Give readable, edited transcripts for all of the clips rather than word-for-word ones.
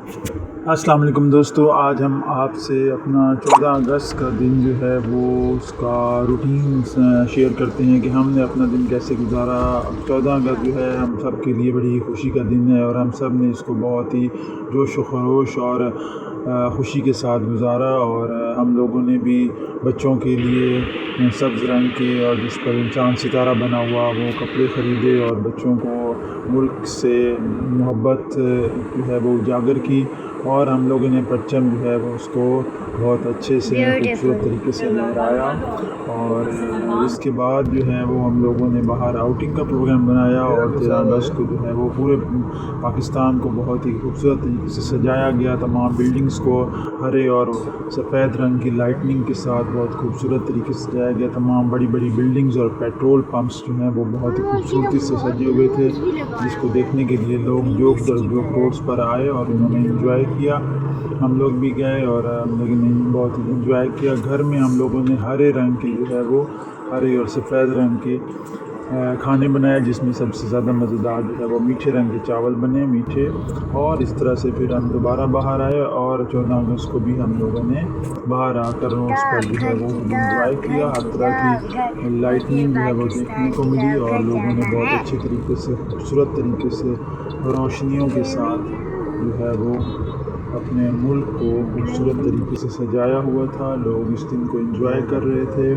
السلام علیکم دوستو، آج ہم آپ سے اپنا 14 اگست کا دن جو ہے وہ اس کا روٹین شیئر کرتے ہیں کہ ہم نے اپنا دن کیسے گزارا۔ 14 اگست جو ہے ہم سب کے لیے بڑی خوشی کا دن ہے اور ہم سب نے اس کو بہت ہی جوش و خروش اور خوشی کے ساتھ گزارا، اور ہم لوگوں نے بھی بچوں کے لیے سبز رنگ کے اور جس پر چاند ستارہ بنا ہوا وہ کپڑے خریدے اور بچوں کو ملک سے محبت جو ہے وہ اجاگر کی، اور ہم لوگوں نے پرچم جو ہے وہ اس کو بہت اچھے سے خوبصورت طریقے سے لہرایا۔ اور اس کے بعد جو ہے وہ ہم لوگوں نے باہر آؤٹنگ کا پروگرام بنایا، اور 13 اگست کو جو ہے وہ پورے پاکستان کو بہت ہی خوبصورت طریقے سے سجایا گیا۔ تمام بلڈنگز کو ہرے اور سفید رنگ کی لائٹننگ کے ساتھ بہت خوبصورت طریقے سے سجایا گیا۔ تمام بڑی بڑی بلڈنگز اور پیٹرول پمپس جو ہیں وہ بہت ہی خوبصورتی سے سجے ہوئے تھے، جس کو دیکھنے کے لیے لوگ جوک روڈس پر آئے اور انہوں نے انجوائے کیا۔ ہم لوگ بھی گئے اور ہم لوگوں نے بہت ہی انجوائے کیا۔ گھر میں ہم لوگوں نے ہرے رنگ کے جو ہے وہ ہرے اور سفید رنگ کے کھانے بنائے، جس میں سب سے زیادہ مزیدار جو ہے وہ میٹھے رنگ کے چاول بنے میٹھے، اور اس طرح سے پھر ہم دوبارہ باہر آئے اور 14 اگست کو بھی ہم لوگوں نے باہر آ کر اس پر جو ہے وہ انجوائے کیا۔ ہر طرح کی لائٹنگ جو ہے وہ دیکھنے کو ملی اور لوگوں نے بہت اچھے طریقے سے خوبصورت طریقے سے روشنیوں کے ساتھ جو ہے وہ اپنے ملک کو خوبصورت طریقے سے سجایا ہوا تھا۔ لوگ اس دن کو انجوائے کر رہے تھے۔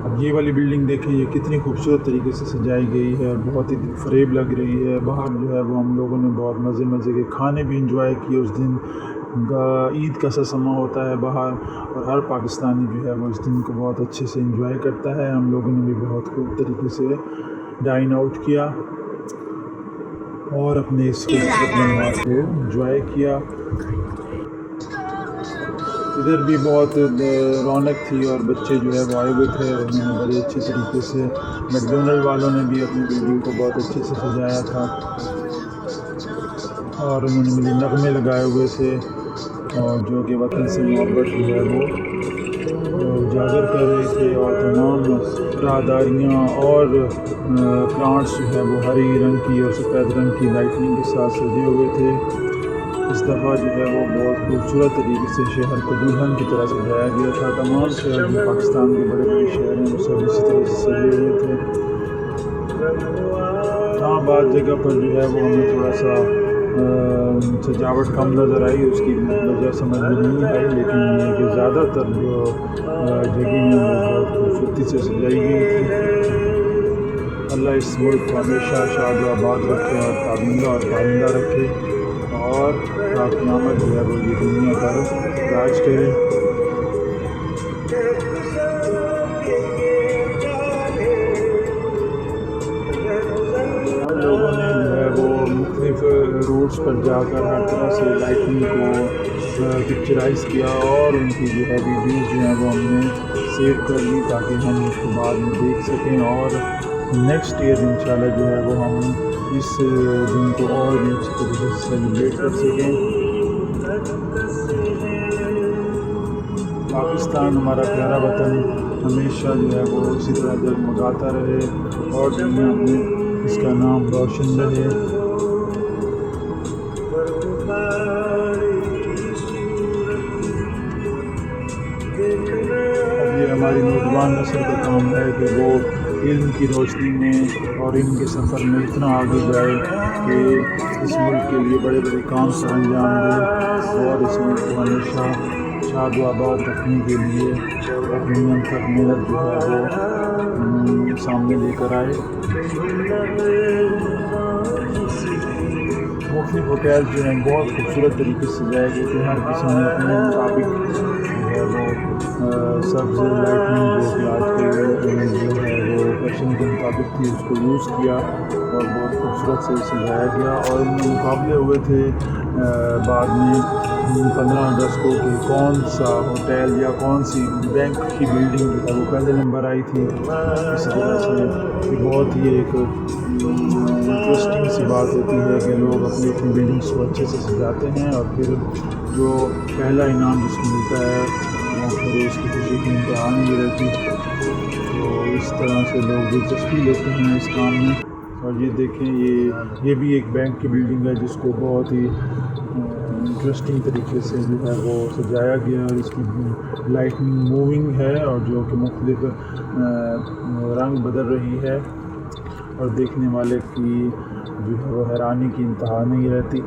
اب یہ والی بلڈنگ دیکھیں، یہ کتنی خوبصورت طریقے سے سجائی گئی ہے، بہت ہی دل فریب لگ رہی ہے۔ باہر جو ہے وہ ہم لوگوں نے بہت مزے کے کھانے بھی انجوائے کیے۔ اس دن عید کا سا سما ہوتا ہے باہر، اور ہر پاکستانی جو ہے وہ اس دن کو بہت اچھے سے انجوائے کرتا ہے۔ ہم لوگوں نے بھی بہت خوب طریقے سے ڈائن آؤٹ کیا اور اپنے اس خوبصورت لمحات کو انجوائے کیا۔ ادھر بھی بہت رونق تھی اور بچے جو ہے وہ آئے ہوئے تھے، اور انہوں نے بڑے اچھے طریقے سے میکڈونلڈ والوں نے بھی اپنی بلڈنگ کو بہت اچھے سے سجایا تھا، اور انہوں نے مجھے نغمے لگائے ہوئے تھے اور جو کہ وطن سے محبت جو ہے وہ اجاگر کر رہے تھے۔ اور تمام راہداریاں اور پلانٹس جو ہے وہ ہری رنگ کی اور سفید رنگ کی لائٹننگ کے ساتھ سجے ہوئے تھے۔ اس دفعہ جو ہے وہ بہت خوبصورت طریقے سے شہر کو دلہن کی طرح سجایا گیا تھا۔ تمام شہر جو پاکستان کے بڑے بڑے شہر ہیں وہ سب اسی طرح سے سجے ہوئے تھے۔ ہاں، بعض جگہ پر جو ہے وہ ہمیں تھوڑا سا سجاوٹ کم نظر آئی، اس کی وجہ سمجھ میں نہیں آئی، لیکن یہ ہے کہ زیادہ تر جو جگہ ہیں وہ بہت خوبصورتی سے سجائی گئی تھی۔ اللہ اس ملک کو ہمیشہ شاد و آباد رکھے اور پابندہ اور پائندہ رکھے، اور تا قیامت جو ہے وہ یہ دنیا پر راج کرے۔ ہم لوگوں نے جو ہے وہ مختلف روڈس پر جا کر ہر طرح سے لائٹنگ کو پکچرائز کیا، اور ان کی جو ہے ویڈیوز جو ہیں وہ ہم نے سیو کر لی تاکہ ہم اس کو بعد میں دیکھ سکیں، اور نیکسٹ ایئر انشاءاللہ جو ہے وہ ہم اس دن کو اور بھی اچھی طریقے سے سیلیبریٹ کر سکیں۔ پاکستان ہمارا پیارا وطن ہمیشہ جو ہے وہ اسی طرح جگمگاتا رہے اور دنیا میں اس کا نام روشن رہے۔ اب یہ ہماری نوجوان نسل کا کام ہے کہ وہ علم کی روشنی میں اور علم کے سفر میں اتنا آگے جائے کہ اس ملک کے لیے بڑے بڑے کام سر انجام دے، اور اس ملک کو ہمیشہ شاد و آباد رکھنے کے لیے اپنی انتھک محنت جو ہے وہ سامنے لے کر آئے۔ مختلف ہوٹل جو ہیں بہت خوبصورت طریقے سے سجائے گئے تھے، ہر کسی نے اپنے مطابق جو ہے وہ سبز لائٹنگ جو کہ آج کے جو ہے وہ فیشن کے مطابق تھی اس کو یوز کیا اور بہت خوبصورت سے سجایا گیا۔ اور ان میں مقابلے ہوئے تھے بعد میں 15 اگست کو کہ کون سا ہوٹل یا کون سی بینک کی بلڈنگ جو ہے وہ پہلے نمبر آئی تھی۔ اسی طرح سے بہت ہی ایک انٹرسٹنگ سی بات ہوتی ہے کہ لوگ اپنی بلڈنگس کو اچھے سے سجاتے ہیں، اور پھر جو پہلا انعام جس کو ملتا ہے وہ پھر اس کی خوشی کی انتہا نہیں رہتی۔ تو اس طرح سے لوگ دلچسپی لیتے ہیں اس کام میں، اور یہ دیکھیں یہ بھی ایک بینک کی بلڈنگ ہے جس کو بہت ہی انٹرسٹنگ طریقے سے جو ہے وہ سجایا گیا اور اس کی لائٹنگ موونگ ہے اور جو کہ مختلف رنگ بدل رہی ہے اور دیکھنے والے کی جو ہے وہ حیرانی کی انتہا نہیں رہتی۔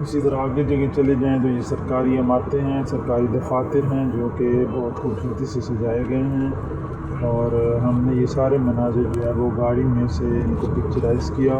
اسی طرح آگے جگہ چلے جائیں تو یہ سرکاری عمارتیں ہیں، سرکاری دفاتر ہیں جو کہ بہت خوبصورتی سے سجائے گئے ہیں، اور ہم نے یہ سارے مناظر جو ہے وہ گاڑی میں سے ان کو پکچرائز کیا۔